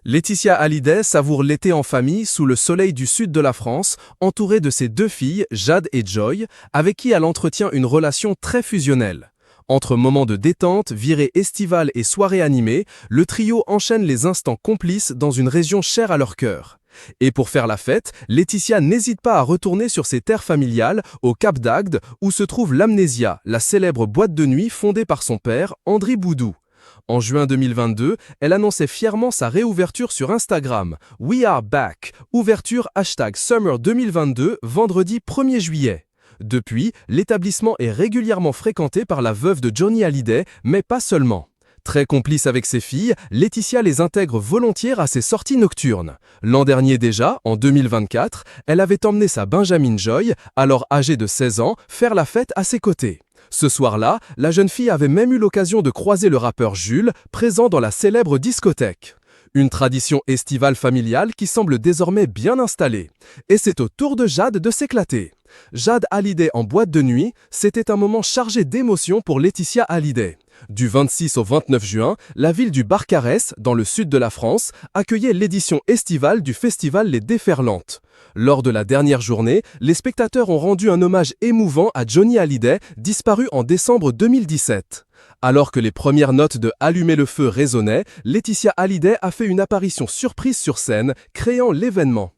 Laetitia Hallyday savoure l'été en famille sous le soleil du sud de la France, entourée de ses deux filles, Jade et Joy, avec qui elle entretient une relation très fusionnelle. Entre moments de détente, virées estivales et soirées animées, le trio enchaîne les instants complices dans une région chère à leur cœur. Et pour faire la fête, Laetitia n'hésite pas à retourner sur ses terres familiales, au Cap d'Agde, où se trouve l'Amnésia, la célèbre boîte de nuit fondée par son père, André Boudou. En juin 2022, elle annonçait fièrement sa réouverture sur Instagram. We are back. Ouverture #Summer 2022, vendredi 1er juillet. Depuis, l'établissement est régulièrement fréquenté par la veuve de Johnny Hallyday, mais pas seulement. Très complice avec ses filles, Laetitia les intègre volontiers à ses sorties nocturnes. L'an dernier déjà, en 2024, elle avait emmené sa Benjamin Joy, alors âgée de 16 ans, faire la fête à ses côtés. Ce soir-là, la jeune fille avait même eu l'occasion de croiser le rappeur Jules, présent dans la célèbre discothèque. Une tradition estivale familiale qui semble désormais bien installée. Et c'est au tour de Jade de s'éclater. Jade Hallyday en boîte de nuit, c'était un moment chargé d'émotions pour Laetitia Hallyday. Du 26 au 29 juin, la ville du Barcarès, dans le sud de la France, accueillait l'édition estivale du festival Les Déferlantes. Lors de la dernière journée, les spectateurs ont rendu un hommage émouvant à Johnny Hallyday, disparu en décembre 2017. Alors que les premières notes de Allumer le feu résonnaient, Laetitia Hallyday a fait une apparition surprise sur scène, créant l'événement.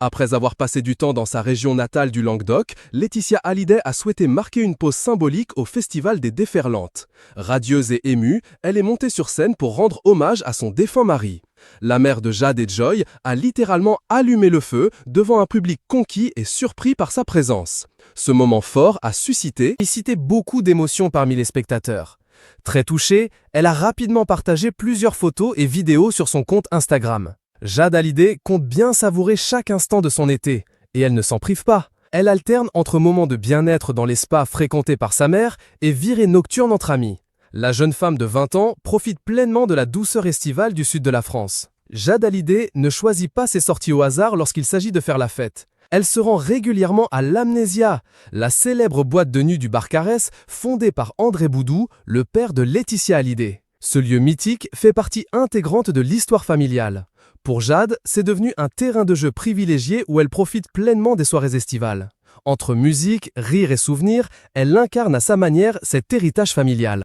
Après avoir passé du temps dans sa région natale du Languedoc, Laetitia Hallyday a souhaité marquer une pause symbolique au Festival des Déferlantes. Radieuse et émue, elle est montée sur scène pour rendre hommage à son défunt mari. La mère de Jade et Joy a littéralement allumé le feu devant un public conquis et surpris par sa présence. Ce moment fort a suscité beaucoup d'émotions parmi les spectateurs. Très touchée, elle a rapidement partagé plusieurs photos et vidéos sur son compte Instagram. Jade Hallyday compte bien savourer chaque instant de son été, et elle ne s'en prive pas. Elle alterne entre moments de bien-être dans les spas fréquentés par sa mère et virées nocturnes entre amis. La jeune femme de 20 ans profite pleinement de la douceur estivale du sud de la France. Jade Hallyday ne choisit pas ses sorties au hasard lorsqu'il s'agit de faire la fête. Elle se rend régulièrement à l'Amnésia, la célèbre boîte de nuit du Barcarès fondée par André Boudou, le père de Laetitia Hallyday. Ce lieu mythique fait partie intégrante de l'histoire familiale. Pour Jade, c'est devenu un terrain de jeu privilégié où elle profite pleinement des soirées estivales. Entre musique, rire et souvenirs, elle incarne à sa manière cet héritage familial.